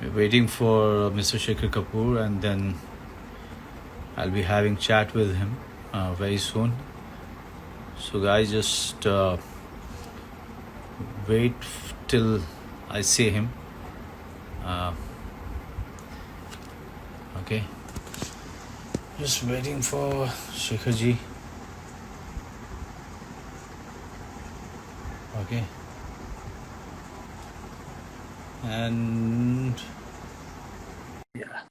We're waiting for Mr. Shekhar Kapoor, and then I'll be having chat with him very soon. So, guys, just wait till I see him. Okay, just waiting for Shekharji. Okay, and yeah.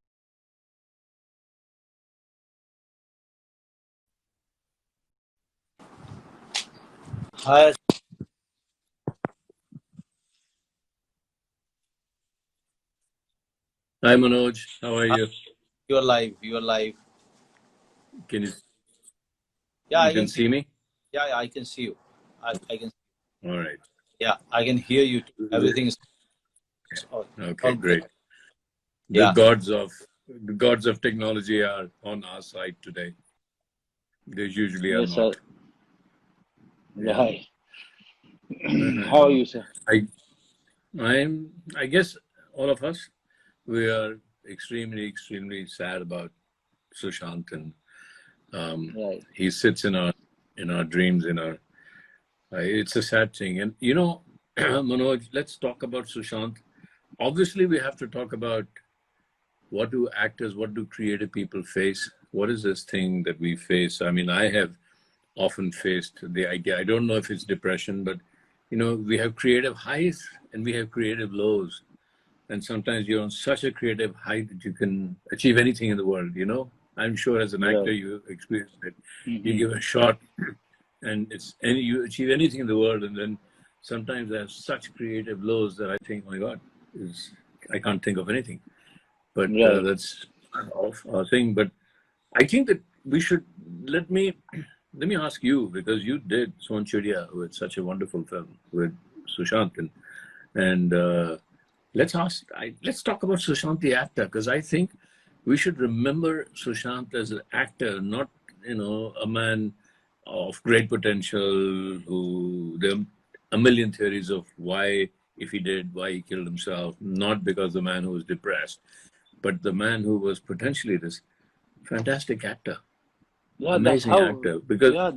Hi. Hi Manoj, how are you? You're live. You're live. Can you Yeah, you I can can see. see me? Yeah, I can see you. I can. All right. Yeah, I can hear you too. Everything is Okay, all good. great. The Yeah. gods of the gods of technology are on our side today. They usually are Yes, sir. not. Yeah. Right. How are you, sir? I I guess all of us we are extremely sad about Sushant, and Right. he sits in our dreams, in our it's a sad thing. And Manoj, let's talk about Sushant. Obviously we have to talk about what do actors, what do creative people face? What is this thing that we face? I mean, I have often faced the idea. I don't know if it's depression, but we have creative highs and we have creative lows. And sometimes you're on such a creative height that you can achieve anything in the world, I'm sure as an actor Right. you experience it. You Mm-hmm. give a shot and you achieve anything in the world, and then sometimes I have such creative lows that I think, oh my God, I can't think of anything. But Right. that's off our thing. But I think that we should let me ask you, because you did Son Chidiya with such a wonderful film with Sushant, and let's talk about Sushant the actor, because I think we should remember Sushant as an actor, not a man of great potential who there are a million theories of why he killed himself, not because the man who was depressed, but the man who was potentially this fantastic actor, Yeah, that's amazing how. actor. Because Yeah,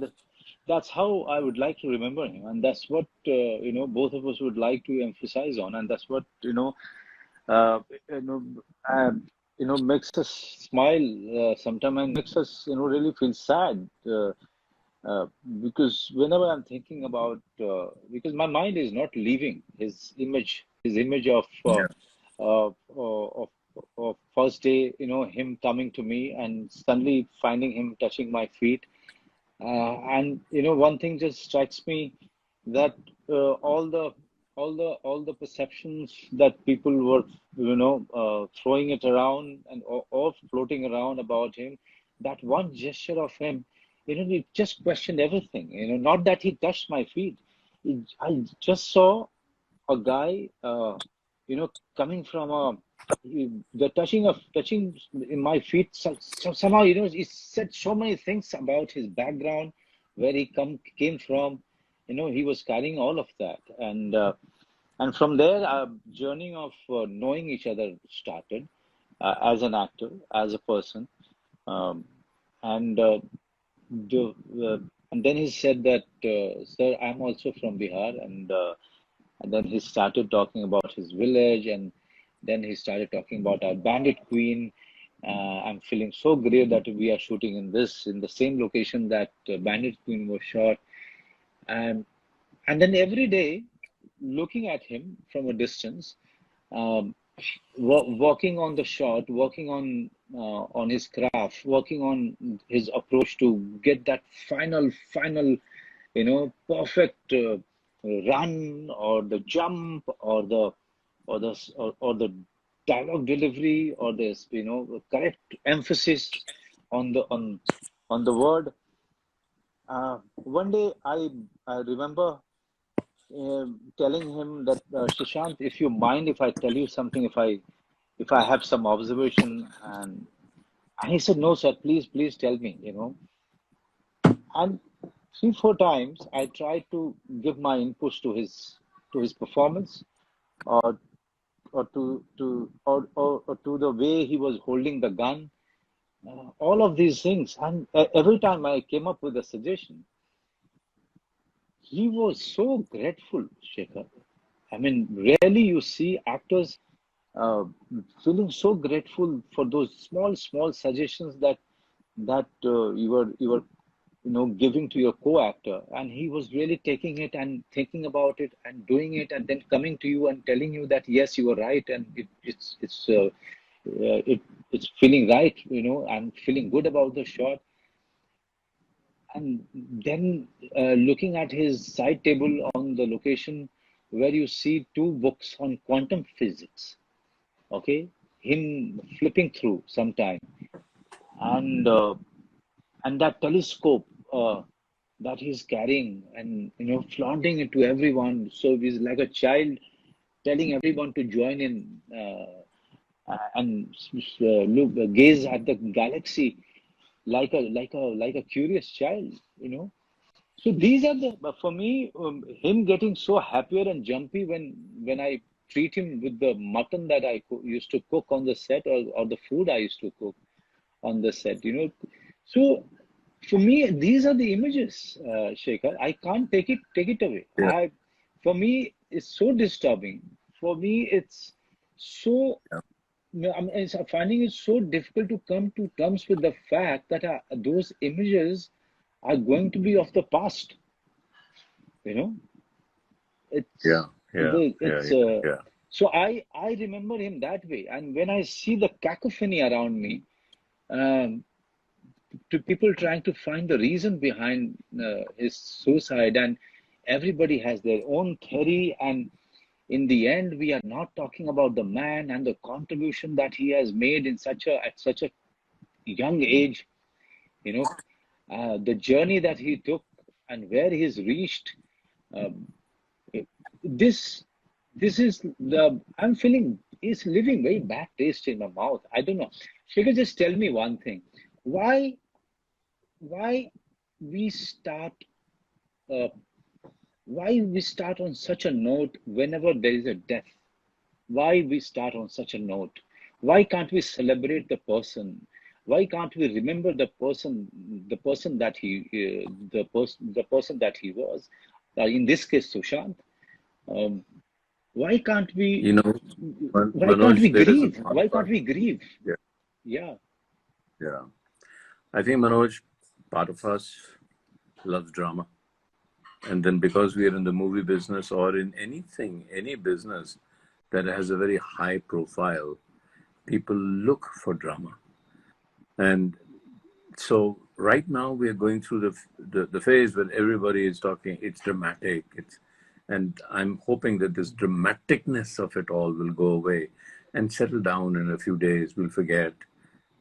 that's how I would like to remember him, and that's what both of us would like to emphasize on, and that's what uh, you know, uh, makes us smile sometimes, and makes us really feel sad. Uh, because whenever I'm thinking about, because my mind is not leaving his image yeah, of first day, him coming to me and suddenly finding him touching my feet. And one thing just strikes me that all the perceptions that people were throwing it around and or floating around about him, that one gesture of him, it just questioned everything. Not that he touched my feet. I just saw a guy, coming from the touching in my feet. Somehow, he said so many things about his background, where he came from. He was carrying all of that, and from there, our journey of knowing each other started, as an actor, as a person, um, and the, uh, and then he said that, sir, I'm also from Bihar, and then he started talking about his village, and then he started talking about our Bandit Queen. I'm feeling so great that we are shooting in the same location that Bandit Queen was shot. And then every day, looking at him from a distance, um, working on the shot, working on his craft, working on his approach to get that final, perfect run, or the jump, or the dialogue delivery, or this correct emphasis on the word. One day I remember telling him that, Shashant, if you mind if I tell you something, if I have some observation, and he said, no, sir, please tell me. And 3 4 times I tried to give my inputs to his performance, or or to the way he was holding the gun, all of these things. And every time I came up with a suggestion, he was so grateful, Shekhar. I mean, rarely you see actors uh, feeling so grateful for those small suggestions that you were giving to your co-actor, and he was really taking it and thinking about it and doing it, and then coming to you and telling you that yes, you were right, and it's feeling right, and feeling good about the shot. And then looking at his side table on the location where you see two books on quantum physics, okay, him flipping through sometime, and that telescope that he's carrying, and flaunting it to everyone. So he's like a child telling everyone to join in, and gaze at the galaxy like a curious child. So these are for me, him getting so happier and jumpy when I treat him with the mutton that I used to cook on the set, or the food I used to cook on the set. So for me, these are the images, Shekhar. I can't take it away. Yeah. For me, it's so disturbing. For me, it's so. I'm finding it so difficult to come to terms with the fact that those images are going to be of the past. You know, it's Yeah. Yeah. it's Yeah. Yeah. so I remember him that way, and when I see the cacophony around me, um, to people trying to find the reason behind his suicide, and everybody has their own theory, and in the end we are not talking about the man and the contribution that he has made at such a young age, you know the journey that he took and where he's reached. um, this this is the I'm feeling is leaving very bad taste in my mouth. I don't know. Shekhar, just tell me one thing. Why why we start uh, why we start on such a note whenever there is a death? Why we start on such a note? Why can't we celebrate the person? Why can't we remember the person that the person that he was? In this case, Sushant. Um, why can't we? You know, Why can't we Manoj, there is a grieve? part Why of can't us. we grieve? Yeah. Yeah, Yeah. I think, Manoj, part of us loves drama. And then because we are in the movie business or in anything, any business that has a very high profile, people look for drama. And so right now we are going through the phase where everybody is talking, it's dramatic. And I'm hoping that this dramaticness of it all will go away and settle down in a few days. We'll forget.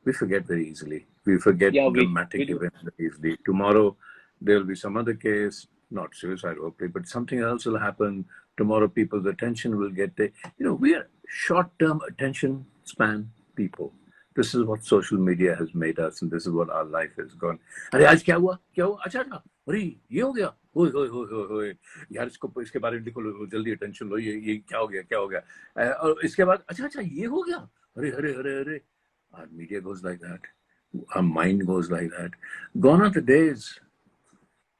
We forget very easily. We forget yeah, we dramatic do. events very easily. Tomorrow, there'll be some other case, not suicide, hopefully, but something else will happen. Tomorrow, people's attention will get there. We are short-term attention span people. This is what social media has made us, and this is what our life has gone. अरे आज क्या हुआ अच्छा अच्छा अरे ये हो गया ओए ओए ओए ओए यार इसके बारे में लिखो जल्दी अटेंशन लो ये क्या हो गया और इसके बाद अच्छा अच्छा ये हो गया अरे अरे अरे अरे our media goes like that. Our mind goes like that. Gone are the days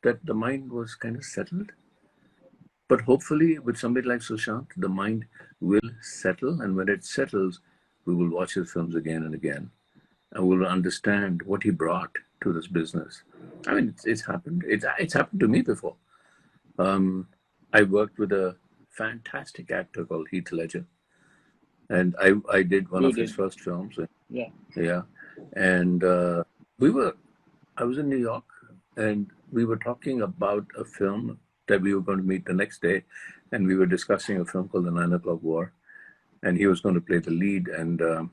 that the mind was kind of settled. But hopefully, with somebody like Sushant, the mind will settle. And when it settles, we will watch his films again and again. And we'll understand what he brought to this business. I mean, it's happened. It's happened to me before. I worked with a fantastic actor called Heath Ledger. And I did one You of his did. first films. Yeah. Yeah. And I was in New York, and we were talking about a film that we were going to meet the next day. And we were discussing a film called The 9 O'Clock War. And he was going to play the lead. And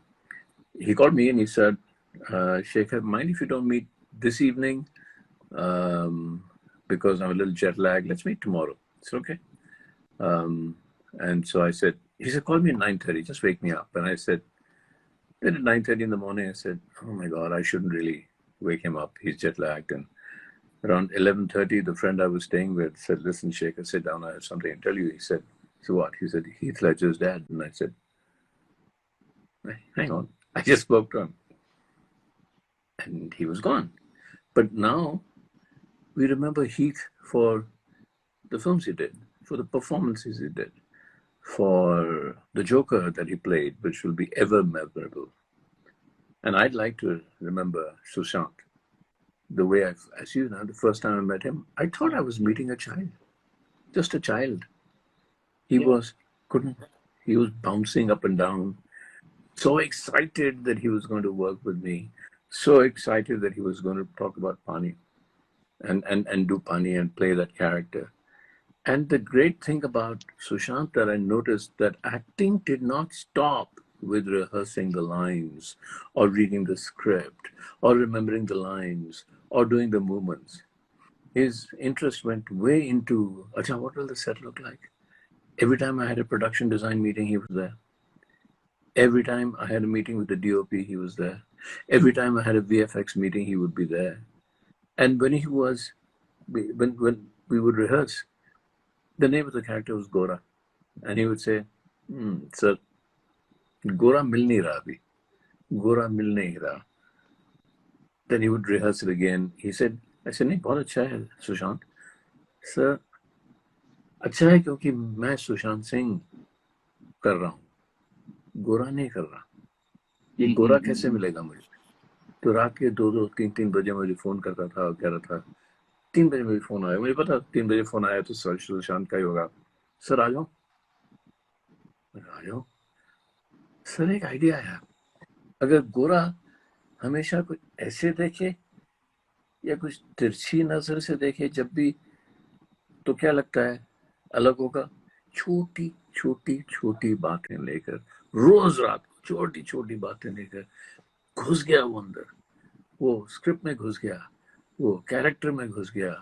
he called me and he said, Shekhar, mind if you don't meet this evening? Because I'm a little jet lagged. Let's meet tomorrow. It's okay. And so I said, he said, call me at 9:30, just wake me up. And I said, then at 9:30 in the morning, I said, oh my God, I shouldn't really wake him up. He's jet lagged. And around 11:30, the friend I was staying with said, listen, Shekhar, sit down. I have something to tell you. He said, so what? He said, Heath Ledger's dead. And I said, Hang on, I just spoke to him. And he was gone. But now we remember Heath for the films he did, for the performances he did, for the Joker that he played, which will be ever memorable. And I'd like to remember Sushant the way as you know, the first time I met him, I thought I was meeting a child, just a child. He was bouncing up and down, so excited that he was going to work with me, so excited that he was going to talk about Pani and do Pani and play that character. And the great thing about Sushant that I noticed that acting did not stop with rehearsing the lines or reading the script or remembering the lines or doing the movements. His interest went way into, Acha, what will the set look like? Every time I had a production design meeting, he was there. Every time I had a meeting with the DOP, he was there. Every time I had a VFX meeting, he would be there. And when when we would rehearse, the name of the character was Gora. And he would say, sir, Gora mil nahi raha abhi. Gora mil nahi raha. Then he would rehearse it again. He said, I said, नहीं बहुत अच्छा है Sushant. Sir, अच्छा है क्योंकि मैं सुशांत सिंह कर रहा हूँ, गोरा नहीं कर रहा. ये गोरा कैसे मिलेगा मुझे? तो रात के 2-3 बजे मुझे फोन करता था और कह रहा था, 3 बजे मुझे फोन आया, मुझे पता 3 बजे फोन आया तो सुशांत का ही होगा. सर आ जाओ. आ जाओ सर, एक आइडिया आया. अगर गोरा हमेशा कुछ ऐसे देखे या कुछ तिरछी नजर से देखे जब भी, तो क्या लगता है अलग होगा? छोटी छोटी छोटी बातें लेकर, रोज रात को छोटी छोटी बातें लेकर घुस गया वो अंदर, वो स्क्रिप्ट में घुस गया, वो कैरेक्टर में घुस गया.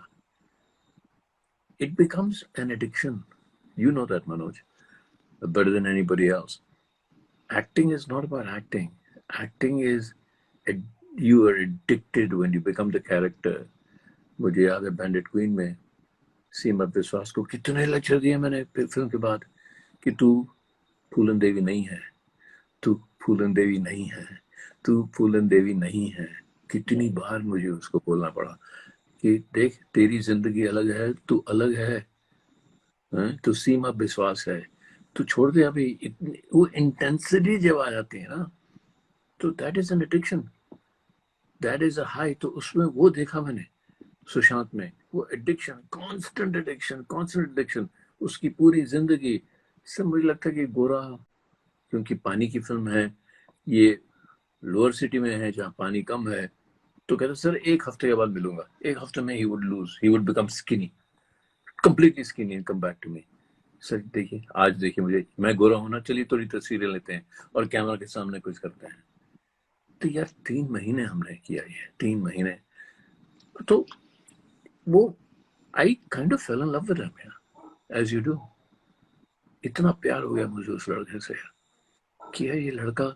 It becomes an addiction. You know that, Manoj, better than anybody else. Acting is not about acting. Acting is, you are addicted when you become the character. मुझे याद है बैंडिट क्वीन में सीमा विश्वास को कितने लेक्चर दिए मैंने फिल्म के बाद कि तू फूलन देवी नहीं है, तू फूलन देवी नहीं है, तू फूलन देवी नहीं है. कितनी बार मुझे उसको बोलना पड़ा कि देख तेरी जिंदगी अलग है, तू अलग है, तू सीमा विश्वास है, तू छोड़ दे अभी. इतनी वो इंटेंसिटी जब आ जाती है ना, तो that is an addiction, that is a high. तो उसमें वो देखा मैंने सुशांत में, वो एडिक्शन, कांस्टेंट एडिक्शन. उसकी पूरी जिंदगी से मुझे लगता है कि गोरा, क्योंकि पानी की फिल्म है, ये लोअर सिटी में है जहाँ पानी कम है, तो कहता सर 1 हफ्ते के बाद मिलूंगा. 1 हफ्ते में ही would become skinny, completely skinny and come back to me. Sir देखिए, आज देखिए मुझे, मैं गोरा होना, चलिए थोड़ी तस्वीरें लेते हैं और कैमरा के सामने कुछ करते हैं. तो यार 3 महीने हमने किया ये, 3 महीने. तो वो I kind of fell in love with him, as you do. इतना प्यार हो गया मुझे उस लड़के से कि ये लड़का,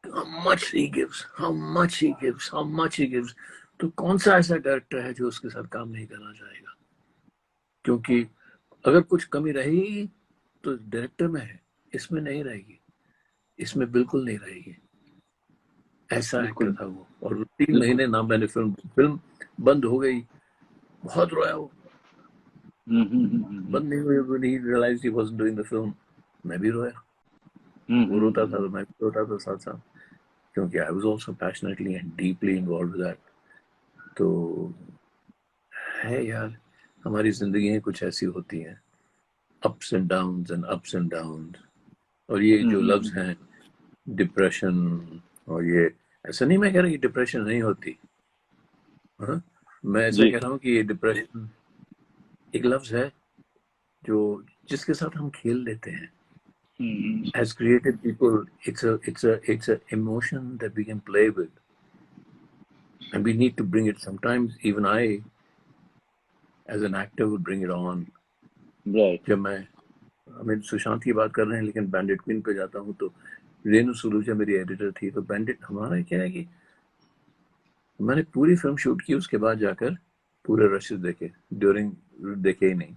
how much he gives. तो कौन सा ऐसा डायरेक्टर है जो उसके साथ काम नहीं करना चाहेगा? क्योंकि अगर कुछ कमी रहेगी तो डायरेक्टर में है, इसमें नहीं रहेगी, इसमें बिल्कुल नहीं रहेगी. ऐसा एक्टर था वो. और 3 महीने ना मैंने फिल्म बंद हो गई, बहुत रोया वो. बंद नहीं हुई, when he realized he wasn't doing the film, मैं भी रोया. वो रोता था तो मैं भी रोता था साथ साथ, क्योंकि I was also passionately and deeply involved with that. तो है यार, हमारी जिंदगी कुछ ऐसी होती हैं, ups and downs. और ये जो लफ्ज हैं डिप्रेशन, और ये ऐसा नहीं मैं कह रहा कि डिप्रेशन नहीं होती, हाँ? मैं ऐसा कह रहा हूँ कि ये डिप्रेशन एक लफ्ज है जो जिसके साथ हम खेल लेते हैं. As creative people, it's a emotion that we can play with, and we need to bring it. Sometimes even I, as an actor, would bring it on. Right. जब मैं सुशांत की बात कर रहे हैं, लेकिन बैंडिट क्वीन पे जाता हूँ तो रेनू सुलूजा मेरी एडिटर थी. तो बैंडिट हमारा क्या है कि मैंने पूरी फिल्म शूट की, उसके बाद जाकर पूरे रशेस देखे, ड्यूरिंग देखे ही नहीं.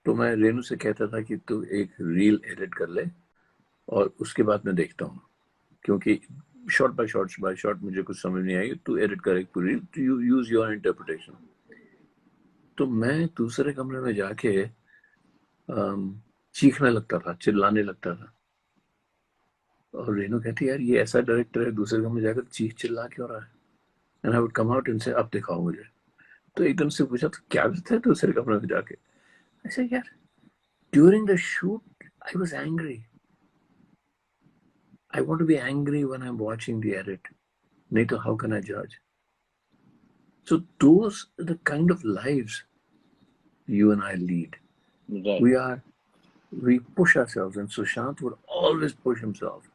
तो मैं रेनू से कहता था कि तू एक रील एडिट कर ले और उसके बाद मैं देखता हूँ. क्योंकि शॉर्ट बाय शॉर्ट मुझे कुछ समझ नहीं आई, तू एडिट करे पूरी, टू यूज योर इंटरप्रिटेशन। तो मैं दूसरे कमरे में जाके चीखने लगता था, चिल्लाने लगता था। और रेनू कहती यार ये ऐसा डायरेक्टर है, दूसरे कमरे में जाकर चीख चिल्ला क्यों रहा है? And I would come out and से अब दिखाओ मुझे। तो एकदम से पूछा तो क्या करता है दूसरे कमरे में जाके? ऐसे यार during the shoot I was angry, I want to be angry when I'm watching the edit. Nato, how can I judge? So those are the kind of lives you and I lead. Right. We push ourselves, and Sushant would always push himself.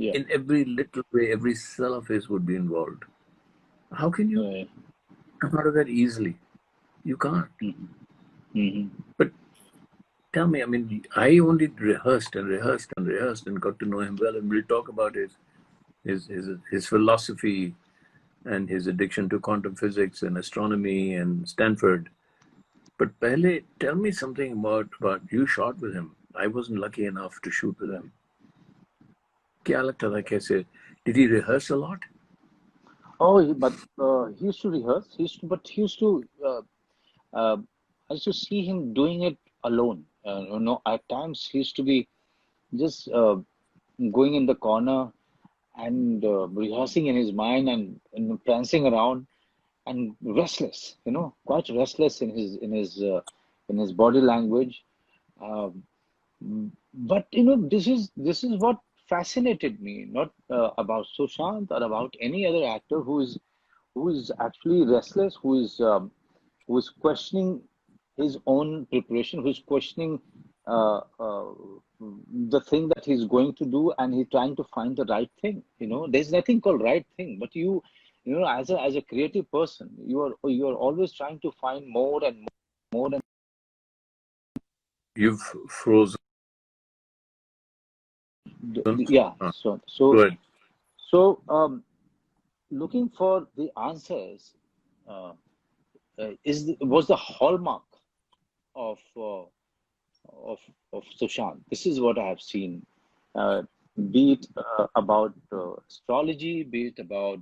Yeah. In every little way, every cell of his would be involved. How can you Right. come out of that easily? You can't. Mm-hmm. But tell me, I mean, I only rehearsed and got to know him well, and we'll talk about his philosophy and his addiction to quantum physics and astronomy and Stanford. But Pehle, tell me something about you shot with him. I wasn't lucky enough to shoot with him. क्या लगता था कैसे? Did he rehearse a lot? Oh, but he used to rehearse. But he used to. I used to see him doing it alone. At times he used to be just going in the corner and rehearsing in his mind and prancing around and restless. Quite restless in his body language. Um, but this is what fascinated me, not about Sushant or about any other actor who is actually restless, who is questioning his own preparation, who's questioning the thing that he's going to do, and he's trying to find the right thing. There's nothing called right thing, but as a creative person, you are always trying to find more and more and You've frozen. yeah. So Go so ahead. so looking for the answers uh, was the hallmark of of Sushant. This is what I have seen, uh, be it about astrology, be it about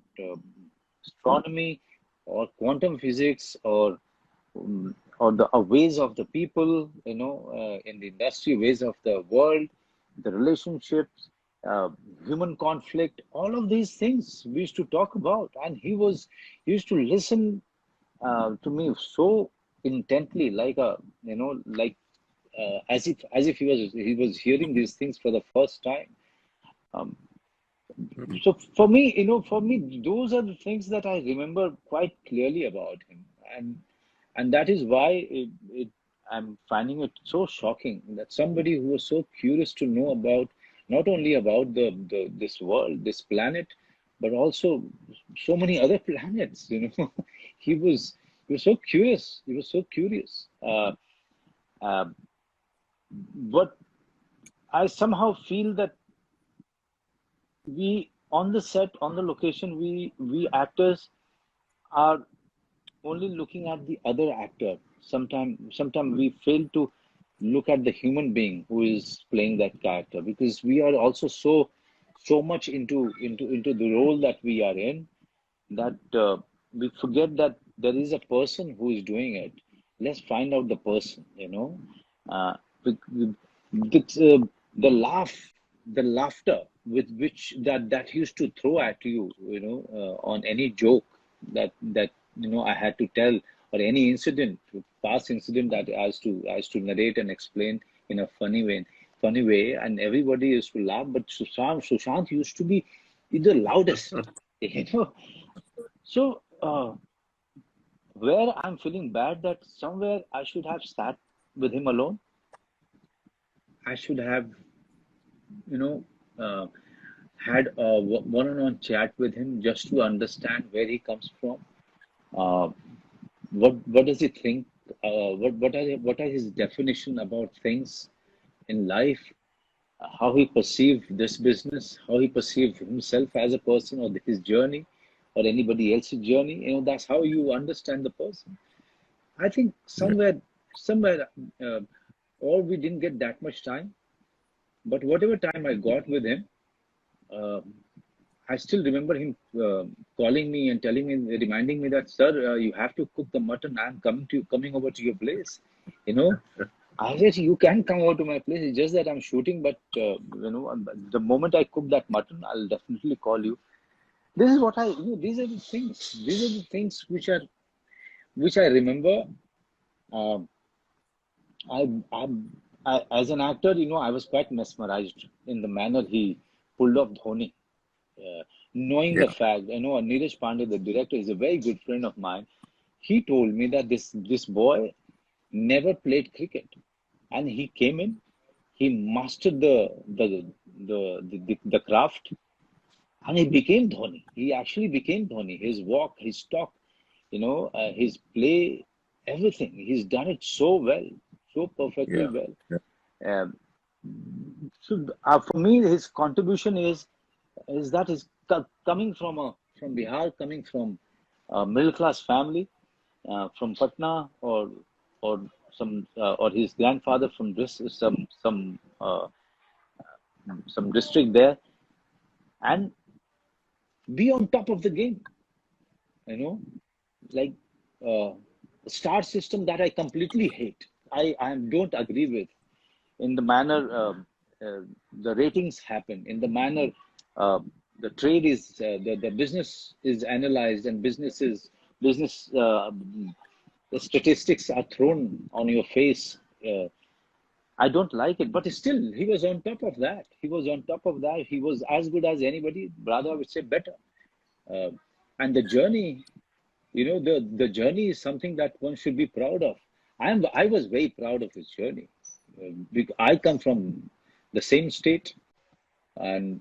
astronomy, or quantum physics, or the ways of the people, in the industry, ways of the world, the relationships, uh, human conflict. All of these things we used to talk about, and he used to listen to me so intently, like as if he was hearing these things for the first time. Um, so for me, those are the things that I remember quite clearly about him, and that is why I'm finding it so shocking that somebody who was so curious to know about, not only about this world, this planet, but also so many other planets. he was he was so curious. He was so curious. Uh, but I somehow feel that we on the set, on the location, we actors are only looking at the other actor. Sometimes we fail to look at the human being who is playing that character, because we are also so much into the role that we are in, that we forget that there is a person who is doing it. Let's find out the person. Uh, the, the laugh, the laughter with which that used to throw at you, on any joke that I had to tell, or any incident, past incident that I was to narrate and explain in a funny way, and everybody used to laugh. But Sushant used to be the loudest, you know. So where I'm feeling bad, that somewhere I should have sat with him alone. I should have, you know, uh, had a one-on-one chat with him, just to understand where he comes from. Uh, what does he think? What are his definition about things in life? How he perceived this business, how he perceived himself as a person, or his journey, or anybody else's journey. That's how you understand the person. I think Yeah. somewhere, or we didn't get that much time, but whatever time I got with him, I still remember him calling me and telling me, reminding me that, sir, you have to cook the mutton. I'm coming over to your place. You know, I said, you can come over to my place. It's just that I'm shooting, but the moment I cook that mutton, I'll definitely call you. This is what these are the things. These are the things which I remember. Um, as an actor, I was quite mesmerized in the manner he pulled off Dhoni. Knowing the Yeah. fact, Neeraj Pandey, the director, is a very good friend of mine. He told me that this boy never played cricket, and he came in, he mastered the craft, and he became Dhoni. He actually became Dhoni. His walk, his talk, his play, everything. He's done it so well, so perfectly Yeah. well. Yeah. Um, so for me, his contribution is that is coming from Bihar, coming from a middle class family, from Patna, or or his grandfather from some district there, and be on top of the game. You know, like uh, star system that I completely hate. I don't agree with in the manner the ratings happen, in the manner uh, the trade the business is analyzed, and business the statistics are thrown on your face. I don't like it, but still, he was on top of that. He was on top of that. He was as good as anybody. Rather, I would say better. Uh, and the journey, the journey is something that one should be proud of. I was very proud of his journey. I come from the same state, and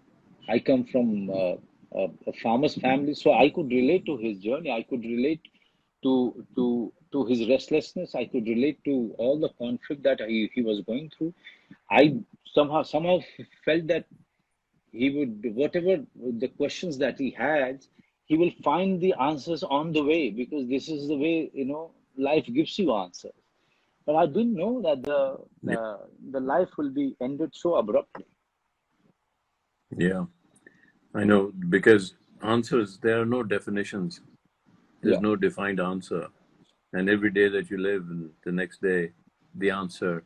I come from a farmer's family, so I could relate to his journey. I could relate to his restlessness. I could relate to all the conflict that he was going through. I somehow felt that he would, whatever the questions that he had, he will find the answers on the way, because this is the way life gives you answers. But I didn't know that Yeah. the life will be ended so abruptly. Yeah. I know, because answers, there are no definitions. There's Yeah, no defined answer. And every day that you live, and the next day, the answer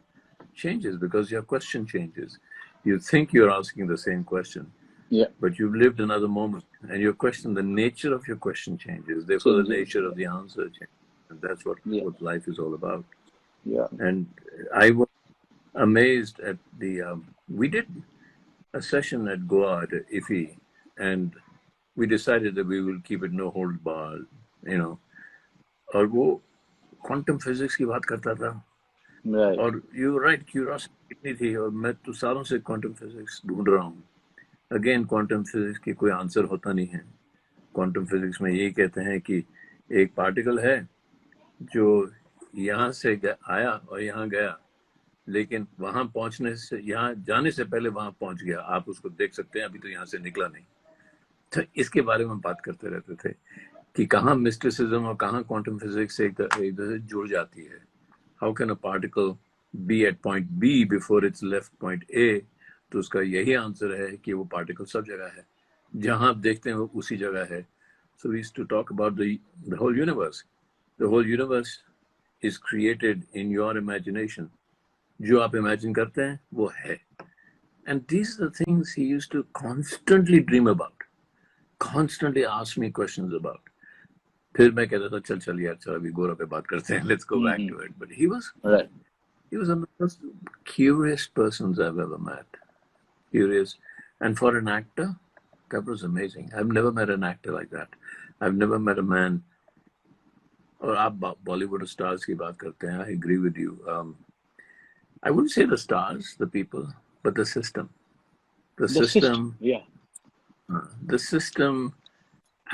changes because your question changes. You think you're asking the same question, yeah, but you've lived another moment, and your question, the nature of your question changes. Therefore, the changes. nature of the answer changes. And that's Yeah, what life is all about. yeah, And I was amazed at we did a session at Goa at IFI, and we decided that we will keep it no hold bar, you know. और वो quantum physics की बात करता था, right. और you right, curiosity कितनी थी, और मैं तो सालों से क्वांटम फिजिक्स ढूंढ रहा हूँ. अगेन क्वांटम फिजिक्स की कोई आंसर होता नहीं है. क्वांटम फिजिक्स में यही कहते हैं कि एक पार्टिकल है जो यहाँ से आया और यहाँ गया, लेकिन वहां पहुंचने से, यहाँ जाने से पहले वहां पहुंच गया. आप उसको देख सकते हैं, अभी तो यहाँ से निकला नहीं. तो इसके बारे में बात करते रहते थे कि कहाँ मिस्टिसिज्म और कहाँ क्वांटम फिजिक्स एक दूसरे से जुड़ जाती है. How can a particle be at point B before it's left point A? तो उसका यही आंसर है कि वो पार्टिकल सब जगह है, जहां आप देखते हैं वो उसी जगह है. So we used to talk about the whole universe. The whole universe is created in your imagination. जो आप इमेजिन करते हैं वो है. And these are the things he used to constantly dream about, constantly ask me questions about. फिर मैं कहता था चल यार, चल अभी गोरा पे बात करते हैं, let's go back to it. But he was Right. one of the most curious persons I've ever met. Curious. And for an actor, that was amazing. I've never met an actor like that. I've never met a man. और आप Bollywood stars की बात करते हैं, I agree with you. I wouldn't say the stars, the people, but the system. The The system. system, Yeah. the system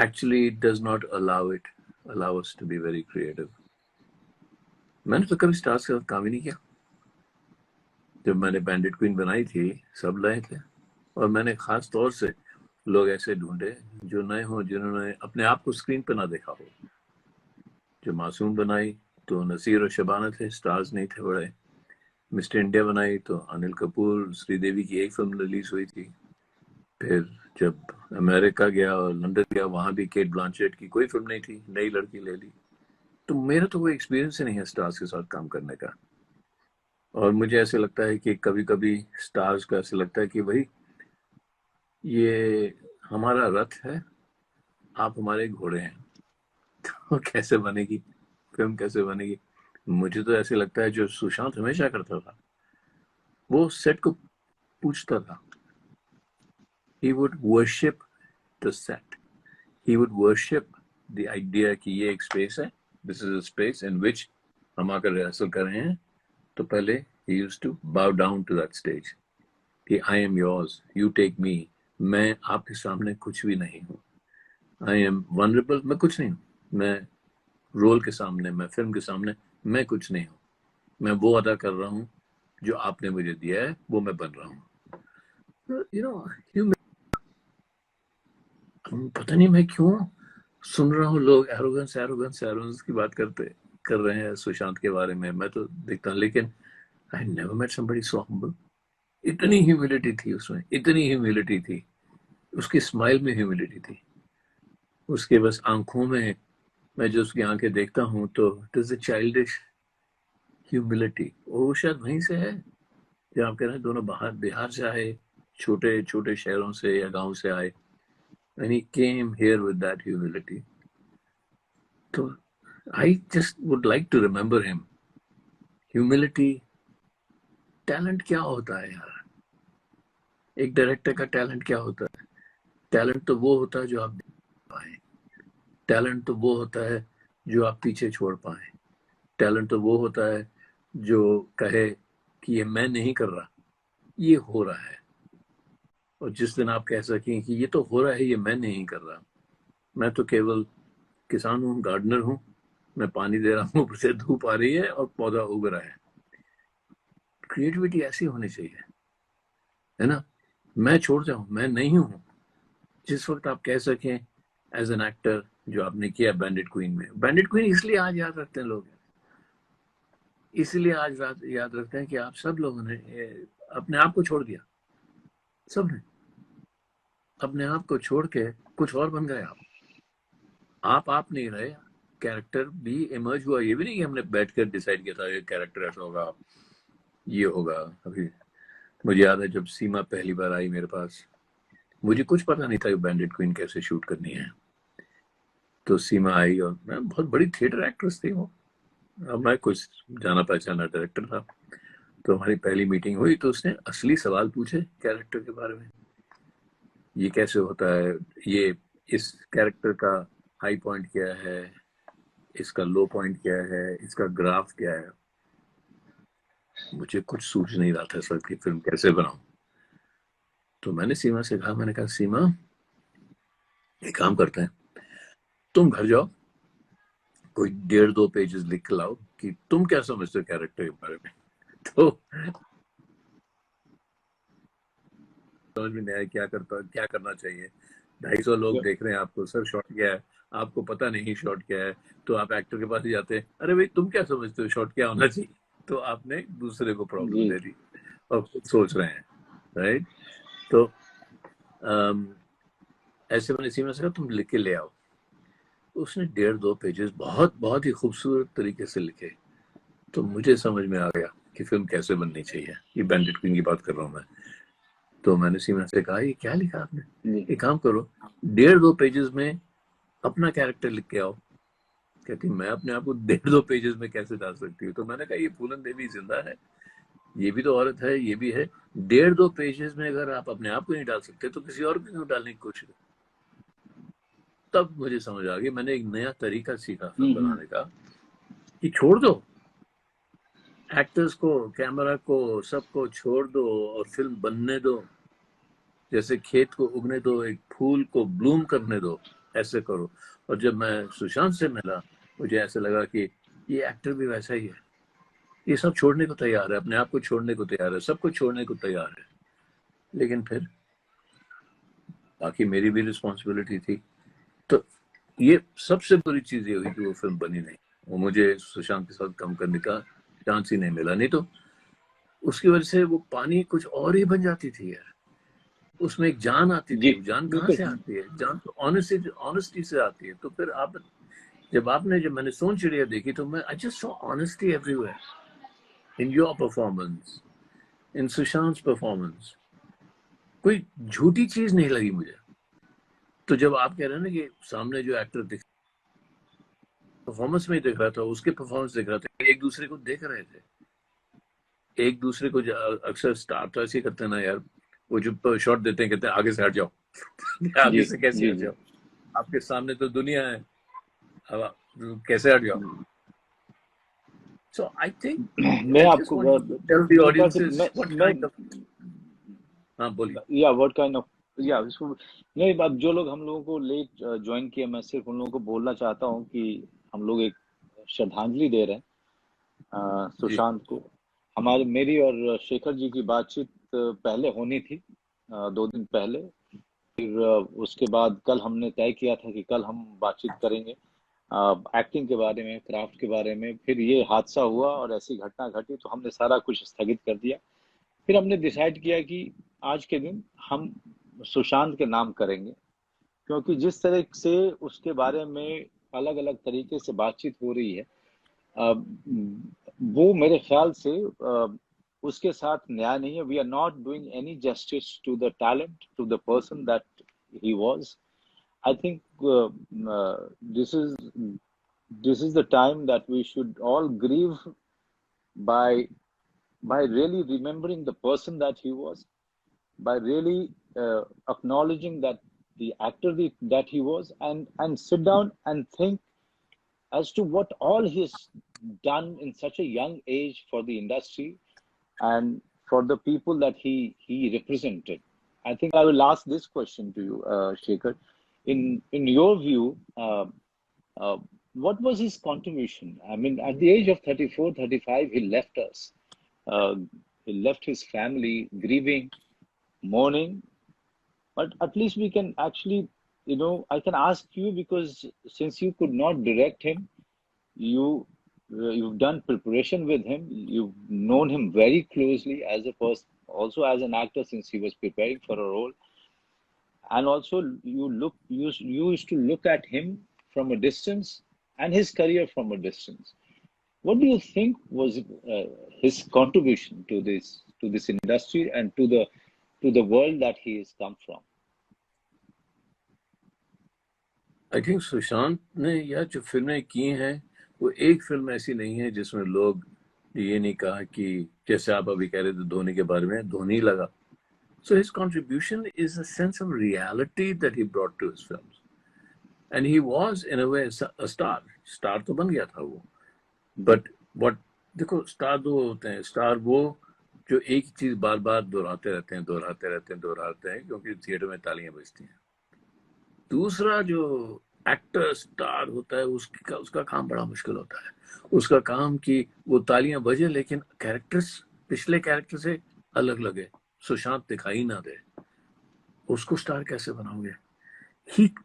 actually does not allow us to be very creative. मैंने तो कभी stars के साथ काम ही नहीं किया. जब मैंने बैंडिट क्वीन बनाई थी, सब नए थे, और मैंने खास तौर से लोग ऐसे ढूंढे जो नए हों, जिन्होंने अपने आप को स्क्रीन पे ना देखा हो. जो मासूम बनाई तो नसीर और शबाना थे, स्टार्स नहीं थे बड़े. मिस्टर इंडिया बनाई तो अनिल कपूर, श्रीदेवी की एक फिल्म रिलीज हुई थी. फिर जब अमेरिका गया और लंदन गया, वहां भी केट ब्लांचेट की कोई फिल्म नहीं थी, नई लड़की ले ली। तो मेरा तो कोई एक्सपीरियंस ही नहीं है स्टार्स के साथ काम करने का। और मुझे ऐसे लगता है कि कभी कभी स्टार्स का ऐसे लगता है कि भाई ये हमारा रथ है, आप हमारे घोड़े हैं। तो कैसे बनेगी फिल्म, कैसे बनेगी? मुझे तो ऐसे लगता है जो सुशांत हमेशा करता था, वो सेट को पूछता था। He would worship the set, he would worship the idea कि ये एक स्पेस है, this is a space in which हम आकर रिहर्सल कर रहे हैं। तो पहले he used to bow down to that stage कि I am yours, you take me, मैं आपके सामने कुछ भी नहीं हूँ, I am vulnerable, मैं कुछ नहीं हूँ, मैं रोल के सामने, मैं फिल्म के सामने मैं कुछ नहीं हूँ, मैं वो अदा कर रहा हूँ जो आपने मुझे दिया है, वो मैं बन रहा हूँ। यू नो, पता नहीं मैं क्यों सुन रहा हूँ लोग एरोगेंस एरोगेंस एरोगेंस की बात कर रहे हैं सुशांत के बारे में। मैं तो देखता हूँ, लेकिन I never met somebody so humble. इतनी ह्यूमिलिटी थी उसमें, इतनी ह्यूमिलिटी थी उसकी स्माइल में, ह्यूमिलिटी थी उसके बस आंखों में। मैं जो उसकी आंखें देखता हूँ तो it is a childish humility. वो शायद वहीं से है जहाँ आप कह रहे हैं दोनों बाहर बिहार से आए, छोटे छोटे शहरों से या गांव से आए, and he came here with that humility. So I just would like to remember him. Humility, talent क्या होता है यार? एक डायरेक्टर का टैलेंट क्या होता है? टैलेंट तो वो होता है जो आप पाए, टैलेंट तो वो होता है जो आप पीछे छोड़ पाए, टैलेंट तो वो होता है जो कहे कि ये मैं नहीं कर रहा, ये हो रहा है। और जिस दिन आप कह सकें कि ये तो हो रहा है, ये मैं नहीं कर रहा, मैं तो केवल किसान हूँ, गार्डनर हूँ, मैं पानी दे रहा हूँ, ऊपर से धूप आ रही है और पौधा उग रहा है। क्रिएटिविटी ऐसी होनी चाहिए, है ना? मैं छोड़ जाऊं, मैं नहीं हूँ। जिस वक्त आप कह सकें एज एन एक्टर, जो आपने किया बैंडिट क्वीन में, बैंडिट क्वीन इसलिए आज याद रखते हैं लोग, इसलिए आज रात याद रखते हैं कि आप सब लोगों ने अपने आप को छोड़ दिया, सब ने अपने आप को छोड़ के कुछ और बन गए। आप नहीं रहे, कैरेक्टर भी इमर्ज हुआ। ये भी नहीं कि हमने बैठकर डिसाइड किया था ये कैरेक्टर ऐसा होगा, ये होगा। अभी मुझे याद है जब सीमा पहली बार आई मेरे पास, मुझे कुछ पता नहीं था कि बैंडिट क्वीन कैसे शूट करनी है। तो सीमा आई और मैं, बहुत बड़ी थिएटर एक्ट्रेस थी वो, अब मैं कुछ जाना पहचाना डायरेक्टर था। तो हमारी पहली मीटिंग हुई तो उसने असली सवाल पूछे कैरेक्टर के बारे में, ये कैसे होता है, ये इस कैरेक्टर का हाई पॉइंट क्या है, इसका लो पॉइंट क्या है, इसका ग्राफ क्या है। मुझे कुछ सूझ नहीं रहा था सर की फिल्म कैसे बनाऊं। तो मैंने सीमा से कहा, मैंने कहा सीमा एक काम करते हैं, तुम घर जाओ, कोई 1.5-2 पेजेस लिख के लाओ कि तुम क्या समझते हो कैरेक्टर के बारे में। तो समझ में नहीं आया क्या करना चाहिए। 250 लोग देख रहे हैं आपको, सर शॉट क्या है, आपको पता नहीं शॉट क्या है। तो आप एक्टर के पास ही जाते हैं, अरे भाई तुम क्या समझते हो शॉट क्या होना चाहिए। तो आपने दूसरे को प्रॉब्लम दे दी और खुद सोच रहे हैं, राइट? तो ऐसे मैंने सीमा से कहा तुम लिख के ले आओ। उसने 1.5-2 पेजेस बहुत बहुत ही खूबसूरत तरीके से लिखे। तो मुझे समझ में आ गया कि फिल्म कैसे बननी चाहिए। ये बैंडिट क्वीन की बात कर रहा हूँ मैं। तो मैंने सीमा से कहा ये क्या लिखा आपने, एक काम करो 1.5-2 पेजेस में अपना कैरेक्टर लिख के आओ। कहती मैं अपने आप को 1.5-2 पेजेस में कैसे डाल सकती हूँ। तो मैंने कहा ये पूनम देवी जिंदा है, ये भी तो औरत है, ये भी है। 1.5-2 पेजेस में अगर आप अपने आप को नहीं डाल सकते तो किसी और को क्यों डालने की कोशिश। तब मुझे समझ आ गया, मैंने एक नया तरीका सीखा फिल्म बनाने का कि छोड़ दो एक्टर्स को, कैमरा को, सबको छोड़ दो और फिल्म बनने दो। जैसे खेत को उगने दो, एक फूल को ब्लूम करने दो, ऐसे करो। और जब मैं सुशांत से मिला, मुझे ऐसे लगा कि ये एक्टर भी वैसा ही है, ये सब छोड़ने को तैयार है, अपने आप को छोड़ने को तैयार है, सब कुछ छोड़ने को तैयार है। लेकिन फिर बाकी मेरी भी रिस्पॉन्सिबिलिटी थी। तो ये सबसे बुरी चीज ये हुई कि वो फिल्म बनी नहीं, वो मुझे सुशांत के साथ काम करने का चांस ही नहीं मिला। नहीं तो उसकी वजह से वो पानी कुछ और ही बन जाती थी यार। उसमें एक जान आती जी थी। वो जान कहाँ बिल्कुल। से आती है? जान तो ऑनेस्टी से आती है। तो फिर आप जब मैंने सोन चिड़िया देखी तो मैं I just saw honesty everywhere in your performance, in Sushant performance. कोई झूठी चीज नहीं लगी मुझे। तो जब आप कह रहे हैं ना कि सामने जो एक्टर दिख परफॉर्मेंस में ही दिख रहा था, उसके परफॉर्मेंस दिख रहा था, एक दूसरे को देख रहे थे। एक दूसरे को अक्सर स्टार तो ऐसे ही करते हैं ना यार, वो जो शॉट देते हैं कहते हैं आगे से हट जाओ। जी आगे से कैसे जी हट जी। जाओ? आपके सामने तो दुनिया है, अब कैसे हट जाओ? So I think मैं I just आपको wanted to tell the मेरे ख्याल से audiences what मैं kind of, हाँ बोलिए। या व्हाट काइंड ऑफ या इसको नहीं, अब जो लोग हम लोगों को लेट ज्वाइन किया, मैं सिर्फ उन लोगों को बोलना चाहता हूँ कि हम लोग एक श्रद्धांजलि दे रहे हैं जी सुशांत को। हमारी मेरी और शेखर जी की बातचीत पहले होनी थी, 2 दिन पहले। फिर उसके बाद कल हमने तय किया था कि कल हम बातचीत करेंगे एक्टिंग के बारे में, क्राफ्ट के बारे में। फिर ये हादसा हुआ और ऐसी घटना घटी तो हमने सारा कुछ स्थगित कर दिया। फिर हमने डिसाइड किया कि आज के दिन हम सुशांत के नाम करेंगे, क्योंकि जिस तरह से उसके बारे में अलग अलग तरीके से बातचीत हो रही है, अ, वो मेरे ख्याल से उसके साथ न्याय नहीं है। We are not doing any justice to the talent, to the person that he was. I think this is this is the time that we should all grieve by really remembering the person that he was, by really acknowledging that the actor that he was, and sit down and think as to what all he's done in such a young age for the industry and for the people that he represented. I think I will ask this question to you, Shekhar. In your view, uh, what was his contribution? I mean, at the age of 34, 35, he left us. Uh, he left his family grieving, mourning, but at least we can actually, I can ask you, because since you could not direct him, you've done preparation with him, you've known him very closely as a person, also as an actor, since he was preparing for a role, and also you used to look at him from a distance and his career from a distance. What do you think was his contribution to this industry and to the world that he has come from? I think Sushant ने या जो फिल्में की हैं, वो एक film ऐसी नहीं है जिसमें लोग ये नहीं कहा कि जैसे आप अभी कह रहे थे धोनी के बारे में, धोनी लगा। So his contribution is a sense of reality that he brought to his films. And he was in a way a star. Star तो बन गया था वो। बट what देखो, स्टार दो होते हैं। स्टार वो जो एक ही चीज बार बार दोहराते हैं क्योंकि थिएटर में तालियां बजती हैं। दूसरा जो एक्टर स्टार होता है, उसका काम बड़ा मुश्किल होता है। उसका काम कि वो तालियां बजे लेकिन कैरेक्टर्स पिछले कैरेक्टर से अलग लगे, सुशांत दिखाई ना दे। उसको स्टार कैसे बनाओगे?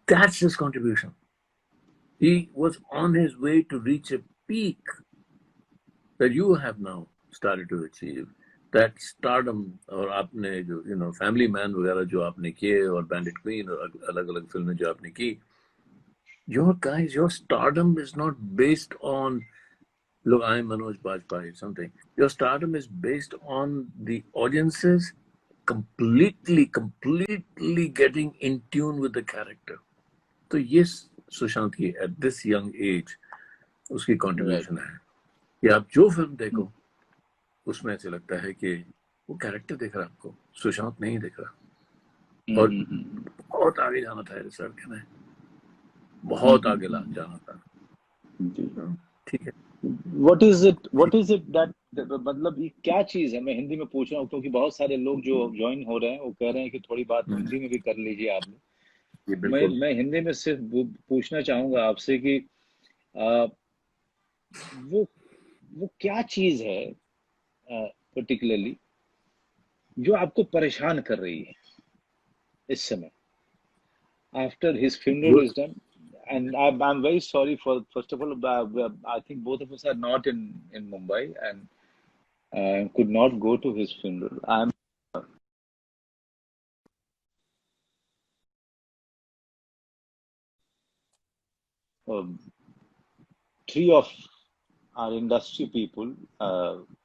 That's his contribution. He was on his way to reach a peak that you have now started to achieve. That stardom, और आपने जो फैमिली मैन वगैरह जो आपने किए, और बैंडिट क्वीन और अलग अलग फिल्में जो आपने की, your stardom is not based on, look, I'm Manoj Bajpayee, something. Your stardom is based on the audiences completely getting in tune with the character. तो ये सुशांत की at this young age उसकी Right. कंट्रीब्यूशन है कि आप जो film देखो उसमें ऐसे लगता है कि वो कैरेक्टर दिख रहा है आपको, सुशांत नहीं दिख रहा। और बहुत आगे जाना था इस लड़के ने, बहुत आगे जाना था। ठीक है। What is it that मतलब ये क्या चीज है? मैं हिंदी में पूछ रहा हूँ क्योंकि बहुत सारे लोग जो ज्वाइन हो रहे हैं वो कह रहे हैं कि थोड़ी बात हिंदी में भी कर लीजिए आप लोग। ये बिल्कुल मैं हिंदी में सिर्फ पूछना चाहूंगा आपसे कि आ, वो क्या चीज है पर्टिकुलरली जो आपको परेशान कर रही है इस समय, after his funeral is done? And I'm very sorry for, first of all, I think both of us are not in Mumbai and could not go to his funeral. three of our industry people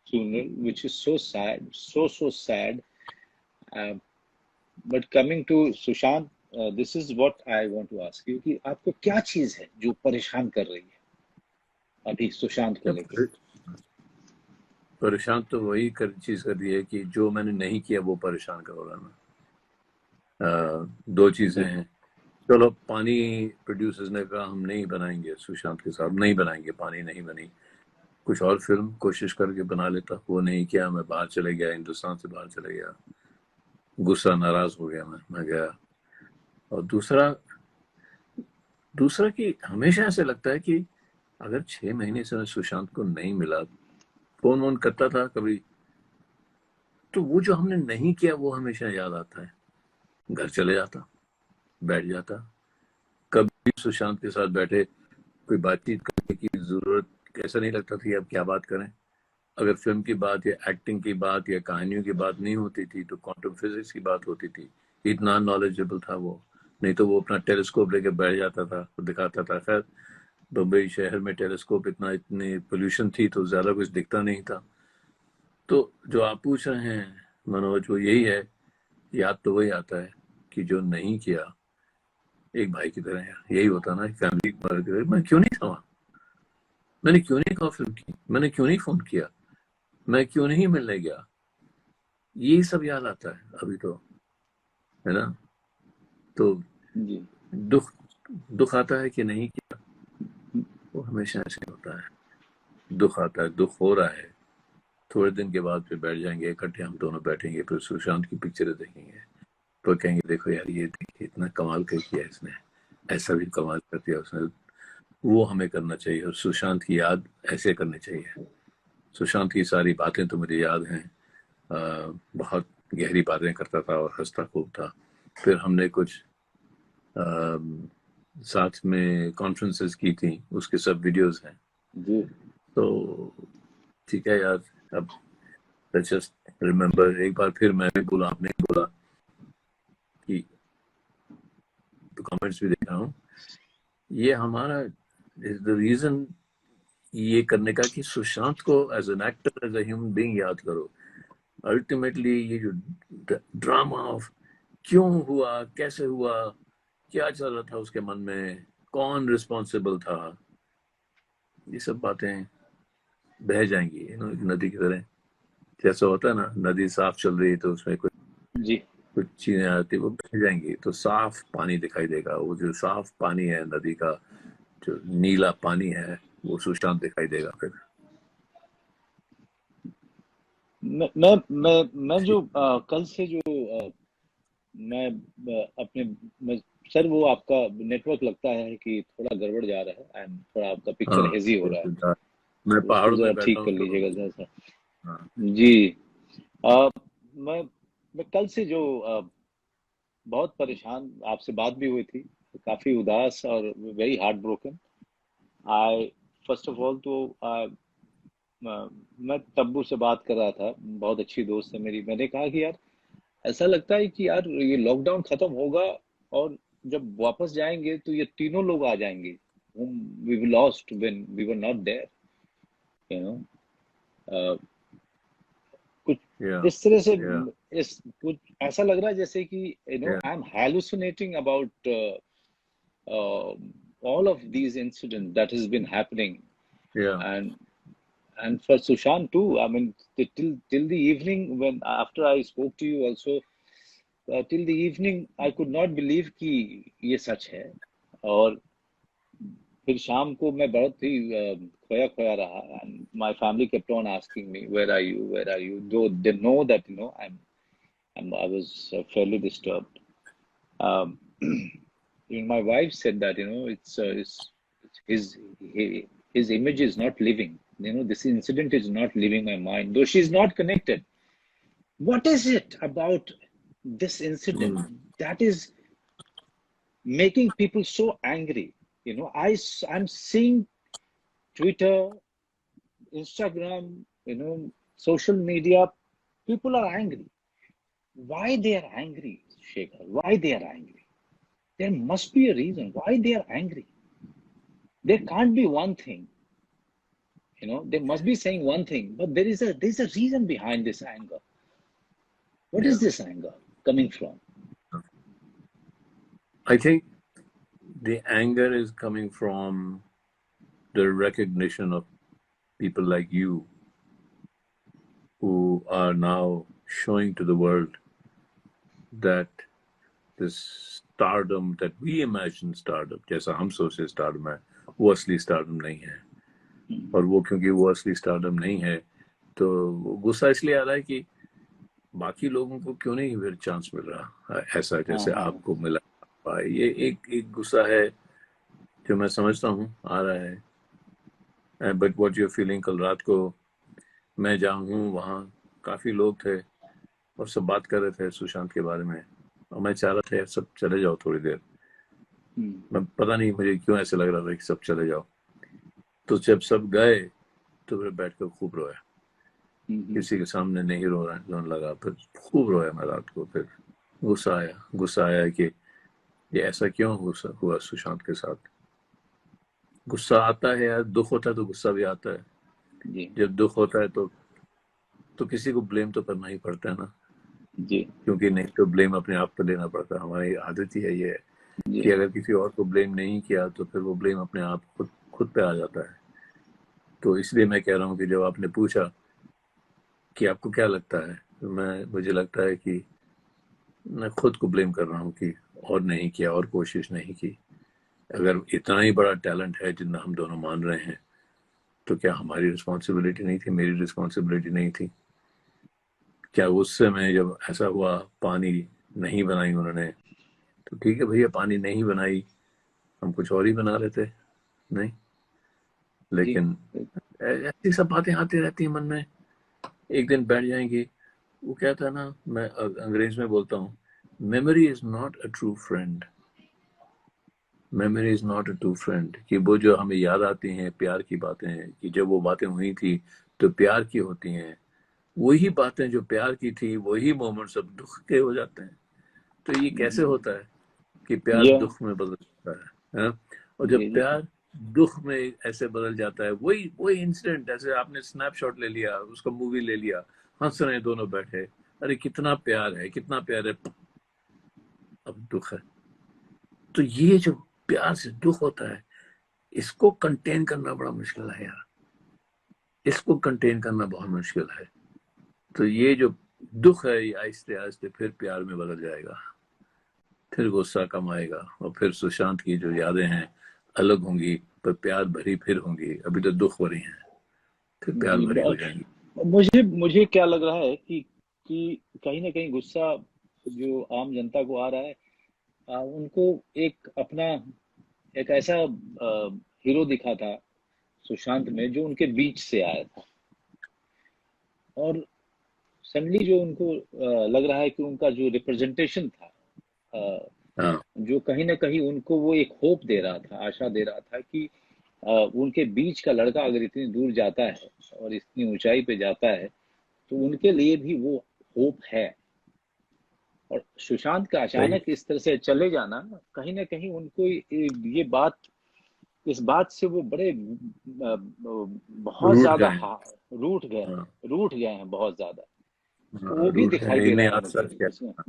funeral, which is so sad, so sad. Uh, but coming to Sushant, this is what I want to ask you कि आपको क्या चीज है जो परेशान कर रही है अभी सुशांत को लेके? परेशान तो वही चीज कर रही है कि जो मैंने नहीं किया वो परेशान कर रहा है ना। दो चीजें हैं। चलो, पानी प्रोड्यूसर्स ने कहा हम नहीं बनाएंगे सुशांत के साथ, नहीं बनाएंगे, पानी नहीं बनी। कुछ और फिल्म कोशिश करके बना लेता, वो नहीं किया। मैं बाहर चले गया, हिंदुस्तान से बाहर चले गया, गुस्सा, नाराज हो गया, मैं गया। और दूसरा कि हमेशा ऐसे लगता है कि अगर 6 महीने से मैं सुशांत को नहीं मिला, फोन वोन करता था कभी, तो वो जो हमने नहीं किया वो हमेशा याद आता है। घर चले जाता, बैठ जाता, कभी सुशांत के साथ बैठे कोई बातचीत करने की जरूरत ऐसा नहीं लगता थी अब क्या बात करें। अगर फिल्म की बात या एक्टिंग की बात या कहानियों की बात नहीं होती थी तो क्वांटम फिजिक्स की बात होती थी। इतना नॉलेजेबल था वो। नहीं तो वो अपना टेलीस्कोप लेके बैठ जाता था, तो दिखाता था। खैर, बम्बई शहर में टेलीस्कोप इतनी पोल्यूशन थी तो ज्यादा कुछ दिखता नहीं था। तो जो आप पूछ रहे हैं मनोज, वो यही है, याद तो वही आता है कि जो नहीं किया एक भाई की तरह। यही होता ना, फैमिली की, मैं क्यों नहीं था वहां, मैंने क्यों नहीं कॉल फिल्म की, मैंने क्यों नहीं फोन किया, मैं क्यों नहीं मिलने गया, ये सब याद आता है अभी तो, है ना। तो जी दुख आता है कि नहीं किया, वो हमेशा ऐसे होता है। दुख आता है, दुख हो रहा है, थोड़े दिन के बाद फिर बैठ जाएंगे इकट्ठे, हम दोनों बैठेंगे, फिर सुशांत की पिक्चरें देखेंगे, तो कहेंगे देखो यार ये देखिए इतना कमाल कर किया इसने, ऐसा भी कमाल कर दिया उसने। वो हमें करना चाहिए और सुशांत की याद ऐसे करनी चाहिए। सुशांत की सारी बातें तो मुझे याद हैं। बहुत गहरी बातें करता था और हंसता खूब था। फिर हमने कुछ साथ में कॉन्फ्रेंसेस की थी, उसके सब वीडियोस हैं। जी तो ठीक है यार, अब लेट्स जस्ट रिमेम्बर। एक बार फिर मैं भी बोला, आपने बोला कि, तो कमेंट्स भी देख रहा हूँ, ये हमारा इज द रीजन ये करने का कि सुशांत को as an actor, as a human being याद करो। अल्टीमेटली ये जो ड्रामा ऑफ क्यों हुआ, कैसे हुआ, क्या चल रहा था उसके मन में, कौन रिस्पॉन्सिबल था, ये सब बातें बह जाएंगी नदी की तरह। जैसा होता है ना, नदी साफ चल रही है तो उसमें जी कुछ चीजें आती वो बह जाएंगी, तो साफ पानी दिखाई देगा। वो जो साफ पानी है नदी का, जो नीला पानी है, वो सुशांत दिखाई देगा फिर। मैं जो कल से जो मैं अपने सर, वो आपका नेटवर्क लगता है कि थोड़ा गड़बड़ जा रहा है एंड थोड़ा आपका हाँ, पिक्चर हेजी हो रहा है, मैं तो उसको पहाड़ों जरा में बैठा ठीक कर हूँ तो। लीजिएगा जरा सा। हाँ, जी मैं कल से जो बहुत परेशान, आपसे बात भी हुई थी, काफी उदास और very heart broken. I first of all तो मैं तब्बू से बात कर रहा था, बहुत अच्छी दोस्त है मेरी। मैंने कहा कि यार ऐसा लगता है कि यार ये लॉकडाउन खत्म होगा और जब वापस जाएंगे तो ये तीनों लोग आ जाएंगे whom we lost when we were not there, you know। कुछ या इस तरह से, या इस कुछ ऐसा लग रहा है जैसे कि या I am hallucinating about all of these incidents that has been happening, या and for Sushant too. I mean, till the evening, when after I spoke to you also, till the evening I could not believe कि ये सच है। और फिर शाम को मैं बहुत ही खोया खोया रहा, and my family kept on asking me, where are you, though they know that I was fairly disturbed. um, even my wife said that it's his image is not living, this incident is not leaving my mind, though she's not connected. What is it about this incident that is making people so angry? I'm seeing Twitter, Instagram, social media. People are angry. Why they are angry, Shekhar? Why they are angry? There must be a reason why they are angry. There can't be one thing. They must be saying one thing, but there's a reason behind this anger. What is Yeah. this anger coming from? I think the anger is coming from the recognition of people like you who are now showing to the world that this stardom that we imagine stardom, जैसा हम सोचते stardom है, वो असली stardom नहीं है. और वो क्योंकि वो असली stardom नहीं है, तो गुस्सा इसलिए आ रहा है कि बाकी लोगों को क्यों नहीं फिर चांस मिल रहा ऐसा जैसे आपको मिला. ये एक गुस्सा है जो मैं समझता हूँ आ रहा है. But what you are feeling, कल रात को मैं जहाँ हूँ वहाँ काफी लोग थे और सब बात कर रहे थे सुशांत के बारे में, और मैं चाह रहा था यार सब चले जाओ थोड़ी देर. मैं पता नहीं मुझे क्यों ऐसे लग रहा था कि सब चले जाओ. तो जब सब गए तो फिर बैठकर खूब रोया. किसी के सामने नहीं रोने लगा, फिर खूब रोया मैं रात को. फिर गुस्सा आया कि ये ऐसा क्यों हुआ सुशांत के साथ. गुस्सा आता है यार, दुख होता है तो गुस्सा भी आता है. जब दुख होता है तो किसी को ब्लेम तो करना ही पड़ता है ना जी. क्योंकि नहीं तो ब्लेम अपने आप पे लेना पड़ता है. हमारी आदत ही है ये कि अगर किसी और को ब्लेम नहीं किया तो फिर वो ब्लेम अपने आप खुद पे आ जाता है. तो इसलिए मैं कह रहा हूँ कि जब आपने पूछा कि आपको क्या लगता है, तो मुझे लगता है कि मैं खुद को ब्लेम कर रहा हूँ कि और नहीं किया और कोशिश नहीं की. अगर इतना ही बड़ा टैलेंट है जितना हम दोनों मान रहे हैं तो क्या हमारी रिस्पॉन्सिबिलिटी नहीं थी, मेरी रिस्पॉन्सिबिलिटी नहीं थी? क्या उस समय जब ऐसा हुआ पानी नहीं बनाई उन्होंने, तो ठीक है भैया पानी नहीं बनाई, हम कुछ और ही बना रहे थे. नहीं, लेकिन ऐसी सब बातें आती रहती हैं मन में, एक दिन बैठ जाएंगी. वो कहता है ना, मैं अंग्रेज में बोलता हूँ, memory is not a true friend. Memory is not a true friend. कि वो जो हमें याद आती हैं प्यार की बातें, कि जब वो बातें हुई थी तो प्यार की होती हैं, वही बातें जो प्यार की थी वही मोमेंट्स अब दुख के हो जाते हैं. तो ये कैसे होता है कि प्यार दुख में बदल जाता है? और जब प्यार दुख में ऐसे बदल जाता है, वही इंसिडेंट, ऐसे आपने स्नैपशॉट ले लिया, उसका मूवी ले लिया, हंस रहे हैं दोनों बैठे, अरे कितना प्यार है, कितना प्यार है, अब दुख है. तो ये जो प्यार से दुख होता है, इसको कंटेन करना बड़ा मुश्किल है यार. इसको कंटेन करना बहुत मुश्किल है. तो ये जो दुख है ये आहिस्ते आहिस्ते फिर प्यार में बदल जाएगा, फिर गुस्सा कम आएगा, और फिर सुशांत की जो यादें हैं अलग होंगी पर प्यार भरी फिर होंगी. अभी तो दुख भरी हैं, फिर प्यार भरी हो जाएंगी. मुझे क्या लग रहा है कि कहीं ना कहीं गुस्सा जो आम जनता को आ रहा है, उनको एक ऐसा हीरो दिखा था सुशांत में जो उनके बीच से आया था, और सडनली जो उनको लग रहा है कि उनका जो रिप्रेजेंटेशन था, जो कहीं ना कहीं उनको वो एक होप दे रहा था, आशा दे रहा था कि उनके बीच का लड़का अगर इतनी दूर जाता है और इतनी ऊंचाई पे जाता है तो उनके लिए भी वो होप है. और सुशांत का अचानक इस तरह से चले जाना, कहीं ना कहीं उनको इस बात से वो बड़े बहुत ज्यादा रूठ गए हैं बहुत ज्यादा. वो भी दिखाई दे रहा है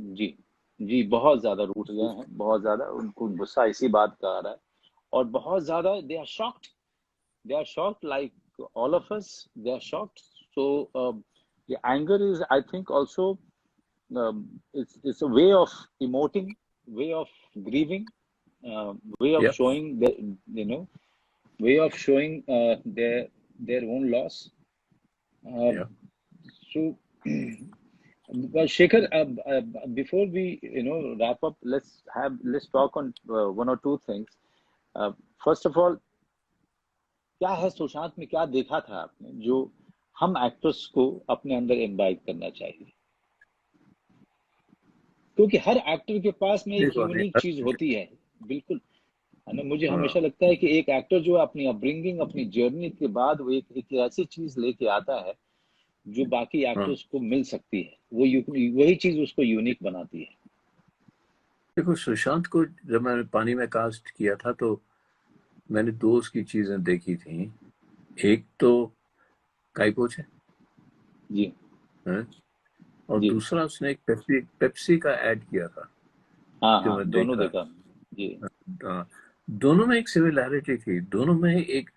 मुझे. जी बहुत ज्यादा रूठ गए हैं, बहुत ज्यादा. उनको गुस्सा इसी बात का आ रहा है, और बहुत ज्यादा they are shocked like all of us. They are shocked. So the anger is, I think, also it's a way of emoting, way of grieving, way of showing way of showing their own loss. So well, Shekhar, before we wrap up, let's talk on one or two things. First of all, क्या है सुशांत में, क्या देखा था आपने जो हम actors को अपने अंदर इम्बाइब करना चाहिए? क्योंकि हर एक्टर के पास में एक यूनिक चीज होती है. बिल्कुल. मुझे हमेशा लगता है कि एक एक्टर जो अपनी अपब्रिंगिंग, अपनी जर्नी के बाद वो एक ऐसी चीज लेके आता है जो बाकी एक्टर्स को मिल सकती है. वही चीज उसको यूनिक बनाती है. देखो, सुशांत को जब मैंने पानी में कास्ट किया था तो मैंने दो उसकी चीजें देखी थी। एक तो काइपोच जी है, और जी। दूसरा उसने एक पेप्सी पेप्सी का ऐड किया था हाँ जो हाँ, मैं दोनों देखा। देखा। जी हाँ, दोनों में एक सिमिलैरिटी थी, दोनों में एक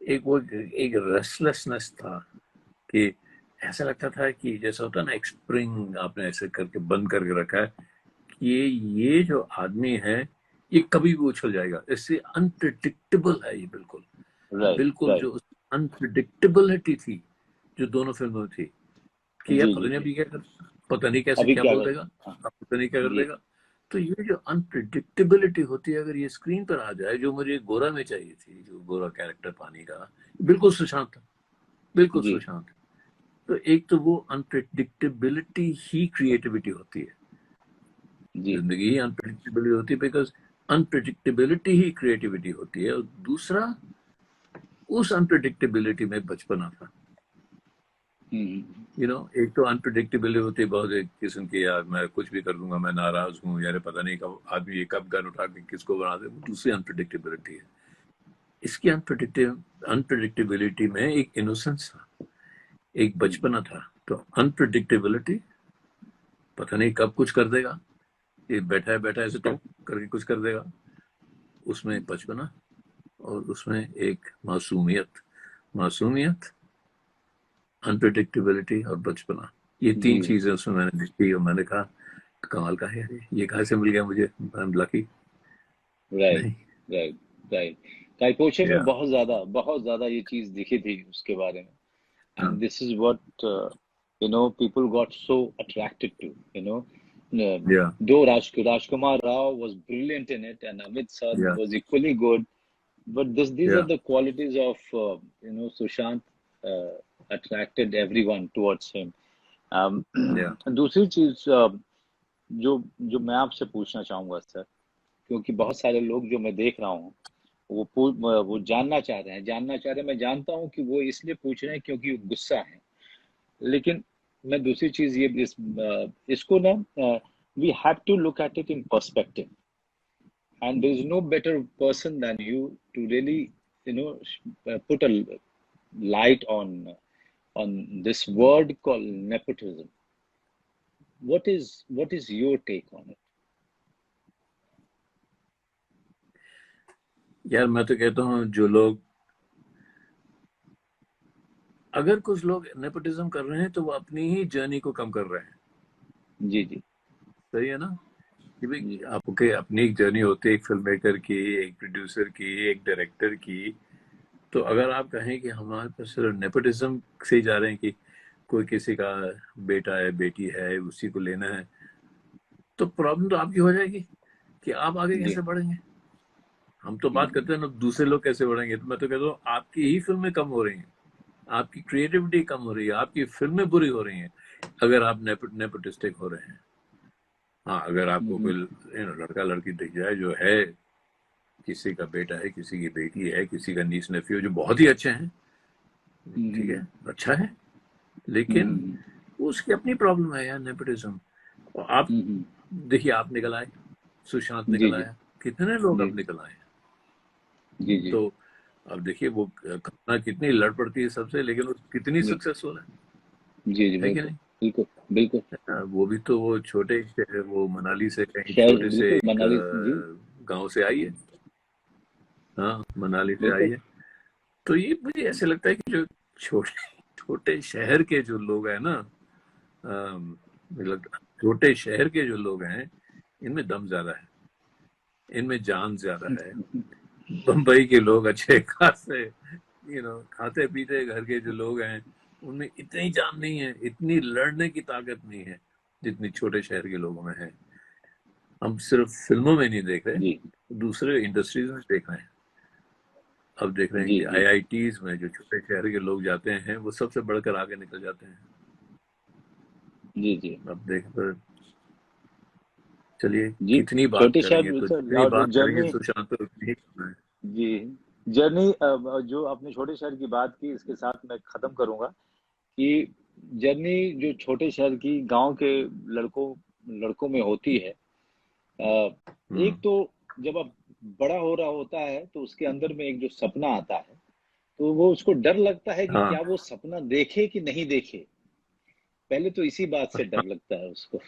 एक वो एक रेस्टलेसनेस था कि ऐसा लगता था कि जैसा होता है ना, एक स्प्रिंग आपने ऐसे करके बंद करके रखा है कि ये जो आदमी है ये कभी भी उछल जाएगा, इससे अनप्रिडिक्टेबल है ये, बिल्कुल राइट बिल्कुल राइट। जो अनप्रिडिक्टेबिलिटी थी जो दोनों फिल्मों में थी, कि यार जी पता जी नहीं जी। अभी क्या कर, पता नहीं कैसे अभी क्या क्या बोल कर। देगा, हाँ। अब पता नहीं क्या कर जी देगा। तो ये जो अनप्रिडिक्टेबिलिटी होती है, अगर ये स्क्रीन पर आ जाए, जो मुझे गोरा में चाहिए थी, जो गोरा कैरेक्टर पानी का, बिल्कुल सुशांत था, बिल्कुल जी सुशांत। तो एक तो वो अनप्रिडिक्टेबिलिटी ही क्रिएटिविटी होती है, जी जिंदगी ही अनप्रिडिक्टेबिलिटी होती है, बिकॉज अनप्रिडिक्टेबिलिटी ही क्रिएटिविटी होती है। और दूसरा, उस अनप्रिडिक्टेबिलिटी में बचपना था। हम्म। एक तो अनप्रिडिक्टेबिलिटी होती है बहुत, एक किस्म की, यार मैं कुछ भी कर दूंगा, मैं नाराज हूँ यार, पता नहीं कब आदमी ये कब गन उठा के किसको बना दे, वो दूसरी अनप्रिडिक्टेबिलिटी है। इसकी अनप्रिडिक्टेबिलिटी में एक इनोसेंस था, एक बचपना था। तो अनप्रिडिक्टेबिलिटी, पता नहीं कब कुछ कर देगा, ये बैठा है ऐसे टॉप करके कुछ कर देगा, उसमें बचपना, और उसमें एक मासूमियत, मासूमियत, अनप्रिडिक्टेबिलिटी और बचपना, ये जी। तीन चीजें उसमें मैंने देखी, और मैंने कहा कमाल का है ये कहाँ से मिल गया मुझे, आई एम लकी। राइट नहीं, राइट राइट। काइपोचे में या बहुत ज्यादा ये चीज दिखी थी उसके बारे में। हाँ, And this is what people got so attracted to. या Though Rajkumar Rao was brilliant in it, and Amit Sad या was equally good, but these या are the qualities of Sushant attracted everyone towards him. Um, या दूसरी चीज जो जो मैं आपसे पूछना चाहूंगा सर, क्योंकि बहुत सारे लोग जो मैं देख रहा हूँ वो जानना चाह रहे हैं। मैं जानता हूँ कि वो इसलिए पूछ रहे हैं क्योंकि वो गुस्सा है। लेकिन मैं दूसरी चीज ये इसको ना, we have to look at it in perspective, and there is no better person than you to really put a light on this word called nepotism. What is your take on it? यार मैं तो कहता हूँ, जो लोग, अगर कुछ लोग नेपोटिज्म कर रहे हैं तो वो अपनी ही जर्नी को कम कर रहे हैं। जी जी सही है ना, कि भाई जी आपके अपनी एक जर्नी होती है, एक फिल्म मेकर की, एक प्रोड्यूसर की, एक डायरेक्टर की। तो अगर आप कहें कि हमारे पास सिर्फ नेपोटिज्म से ही जा रहे हैं, कि कोई किसी का बेटा है, बेटी है, उसी को लेना है, तो प्रॉब्लम तो आपकी हो जाएगी कि आप आगे जी। कैसे बढ़ेंगे। हम तो बात हम्म करते हैं ना दूसरे लोग कैसे बढ़ेंगे, तो मैं तो कहता हूँ आपकी ही फिल्में कम हो रही हैं, आपकी क्रिएटिविटी कम हो रही है, आपकी फिल्में बुरी हो रही हैं, अगर आप नेपोटिस्टिक हो रहे हैं। हाँ, अगर आपको हम्म कोई लड़का लड़की दिख जाए जो है, किसी का बेटा है, किसी की बेटी है, किसी का नीस नेफ्यू, जो बहुत ही अच्छे हैं, ठीक है, हम्म अच्छा है, लेकिन हम्म वो उसकी अपनी प्रॉब्लम है यार, नेपोटिज्म। और आप हम्म। देखिए, आप निकल आए, सुशांत जी निकल जी आया, कितने लोग जी अब निकल आए। जी जी तो अब देखिए, वो कल्पना कितनी लड़ पड़ती है सबसे, लेकिन वो कितनी जी सक्सेसफुल जी जी। है कि बिल्कुल नहीं। बिल्कुल बिल्कुल। वो भी तो वो छोटे से, वो मनाली से कहीं शहर, छोटे से बिल्कुल एक मनाली जी। गांव से आई है। हाँ, मनाली से आई बिल्कुल। है। तो ये मुझे ऐसे लगता है कि जो छोटे छोटे शहर के जो लोग हैं ना, मतलब छोटे शहर के जो लोग हैं, इनमें दम ज्यादा है, इनमें जान ज्यादा है। बम्बई के लोग अच्छे खासे, खाते पीते घर के जो लोग हैं, उनमें इतनी जान नहीं है, इतनी लड़ने की ताकत नहीं है जितनी छोटे शहर के लोगों में है। हम सिर्फ फिल्मों में नहीं देख रहे, जी दूसरे इंडस्ट्रीज में देख रहे हैं। अब देख रहे हैं जी कि जी आईआईटीज में जो छोटे शहर के लोग जाते हैं, वो सबसे बढ़कर आगे निकल जाते हैं। जी जी अब देख पर, चलिए जी। कितनी बात छोटे करेंगे, शहर तो सर, जितनी और बात करेंगे जर्नी। सुशांत पर उतनी ही कम है। जी। जर्नी, जो आपने छोटे शहर की बात की, इसके साथ मैं खत्म करूंगा कि जर्नी जो छोटे शहर की गांव के लड़कों लड़कों में होती है, हम्म, एक तो जब आप बड़ा हो रहा होता है तो उसके अंदर में एक जो सपना आता है, तो वो उसको डर लगता है कि हाँ क्या वो सपना देखे कि नहीं देखे। पहले तो इसी बात से डर लगता है उसको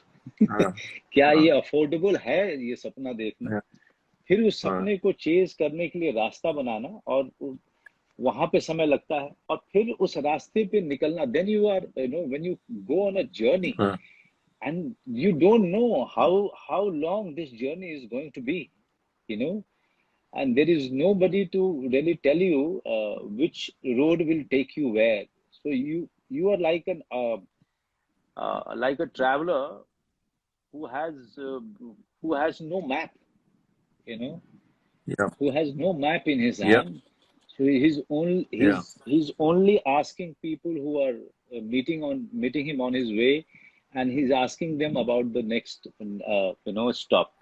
हाँ क्या हाँ ये अफोर्डेबल है ये सपना देखना। हाँ फिर उस हाँ सपने को चेज करने के लिए रास्ता बनाना, और वहां पे समय लगता है, और फिर उस रास्ते पे निकलना। Then you are, when you go on a journey, हाँ and you don't know how long this journey is going to be, you know and there is nobody to really tell you which road will take you where. So you are like a traveler who has uh, who has no map, you know yeah who has no map in his yeah hand. So yeah he's only asking people who are meeting him on his way, and he's asking them about the next stop.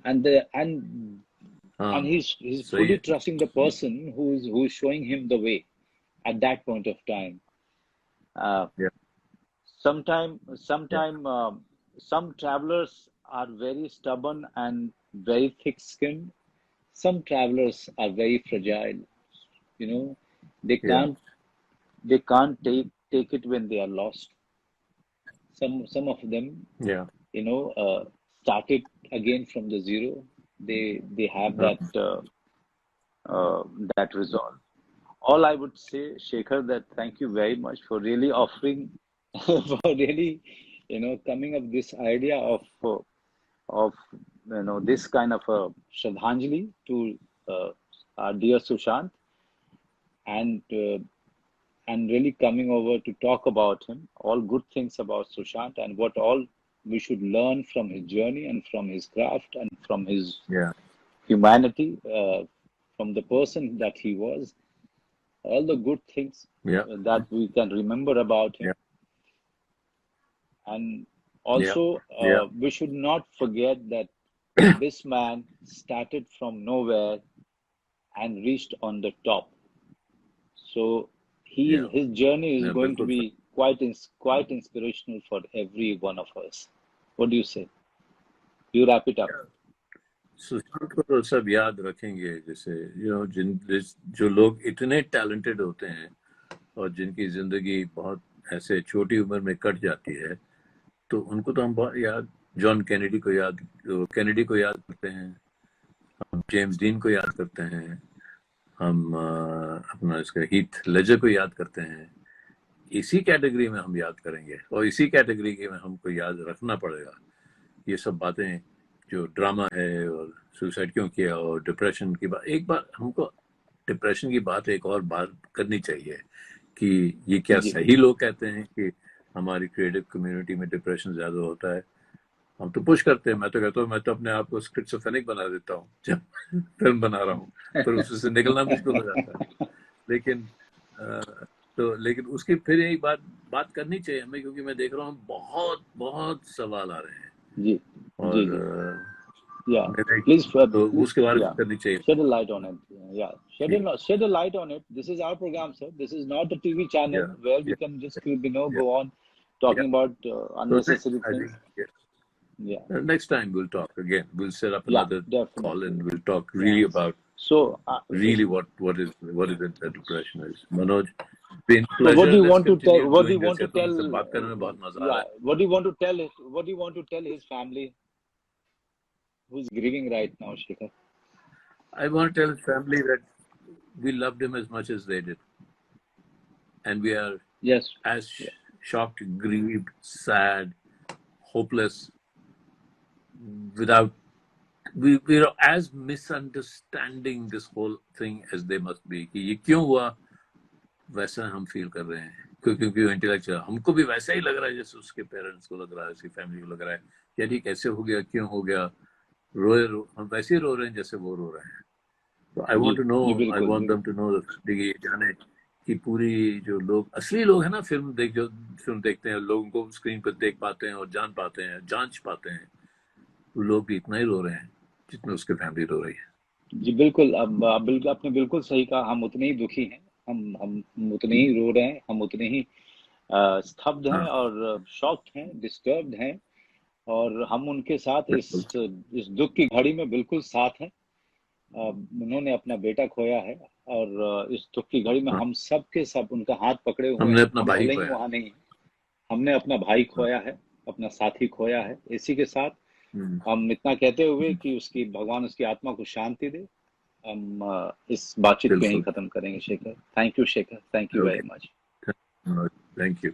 And हाँ he's सही fully है trusting the person who's showing him the way at that point of time. uh, yeah yeah Some travelers are very stubborn and very thick skinned. Some travelers are very fragile, you know they yeah can't take it when they are lost. Some of them, yeah started again from the zero. They have हाँ uh, that resolve. All I would say, Shekhar, that thank you very much for really offering for really coming up this idea of this kind of a Shraddhanjali to our dear Sushant, and really coming over to talk about him, all good things about Sushant, and what all we should learn from his journey and from his craft and from his yeah humanity, from the person that he was, all the good things yeah that we can remember about yeah him. And yeah also, yeah we should not forget that this man started from nowhere and reached on the top. So yeah his journey is yeah going to बिल्कुल sir be quite inspirational for every one of us. What do you say? You wrap it up. Sushant को तो सब याद रखेंगे, जैसे जो लोग इतने टैलेंटेड होते हैं और जिनकी जिंदगी बहुत ऐसे छोटी उम्र में कट जाती है, तो उनको तो हम बहुत याद, जॉन कैनेडी को याद करते हैं, हम जेम्स डीन को याद करते हैं, हम अपना इसका हीथ लेजर को याद करते हैं। इसी कैटेगरी में हम याद करेंगे और इसी कैटेगरी में हमको याद रखना पड़ेगा ये सब बातें, जो ड्रामा है और सुसाइड क्यों किया और डिप्रेशन की बात। एक बार हमको डिप्रेशन की बात एक और बात करनी चाहिए कि ये क्या जी सही लोग कहते हैं कि हमारी क्रिएटिव कम्युनिटी में डिप्रेशन ज्यादा होता है? हम तो पुश करते हैं, मैं तो कहता हूँ, मैं तो अपने आप को स्किज़ोफ्रेनिक बना देता हूँ जब फिल्म बना रहा हूँ, पर उससे निकलना मुश्किल हो जाता है। लेकिन लेकिन उसकी फिर एक बात करनी चाहिए हमें, क्योंकि मैं देख रहा हूँ बहुत बहुत सवाल आ रहे हैं जी जी जी और Yeah, मेरे, please, तो उसके बारे में yeah, करनी चाहिए shed a light on it. Yeah, कि shed a light on it. This is our program, sir. This is not a TV channel yeah where we yeah can just yeah go on yeah talking about so next unnecessary I things. think yeah. Yeah, Next time we'll talk again, we'll set up yeah, another call definitely. and we'll talk Yeah. really about So, really what is it that depression is. Manoj, been so what pleasure. do you Let's want to tell? continue What do you doing want this. to यार tell? तुमसे बात करने में बहुत मजा आ रहा Yeah, है। what do you want to tell it? What do you want to tell his family who's grieving right now, Shekhar? I want to tell his family that we loved him as much as they did, and we are Yes. as Yeah. shocked, grieved, sad, hopeless, without we are as misunderstanding this whole thing as they must be कि ये क्यों हुआ, वैसा हम feel कर रहे हैं, क्योंकि वो इंटेलेक्चुअल, हमको भी वैसा ही लग रहा है जैसे उसके पेरेंट्स को लग रहा है, उसकी फैमिली को लग रहा है कि यार ये कैसे हो गया, क्यों हो गया, हम वैसे ही रो रहे हैं जैसे वो रो रहे हैं। तो आई वांट जी टू नो, जी आई बिल्कुल वांट देम टू नो ये जाने कि पूरी जो लोग असली लोग हैं ना, जो फिल्म देखते हैं, लोगों को स्क्रीन पर देख पाते हैं और जान पाते हैं, जांच पाते हैं, वो लोग भी इतना ही रो रहे हैं जितना उसकी फैमिली रो रही है। जी बिल्कुल। अब बिल्कुल आपने बिल्कुल सही कहा। हम उतने ही दुखी हैं, हम उतने ही रो रहे हैं, हम उतने ही स्तब्ध हैं हाँ और शॉक्ड हैं, डिस्टर्ब्ड हैं, और हम उनके साथ बिल्कुल इस दुख की घड़ी में बिल्कुल साथ हैं। उन्होंने अपना बेटा खोया है, और इस दुख की घड़ी में हाँ, हम सब के सब उनका हाथ पकड़े हुए हमने हैं। अपना हम भाई भले ही खोया। वहां नहीं हैं, हमने अपना भाई हाँ, खोया है, अपना साथी खोया है। इसी के साथ हम्म, हम इतना कहते हुए हम्म, कि उसकी भगवान उसकी आत्मा को शांति दे, हम इस बातचीत को यहीं बिल्कुल। खत्म करेंगे। Shekhar, thank you Shekhar, thank you okay, very much. Thank you.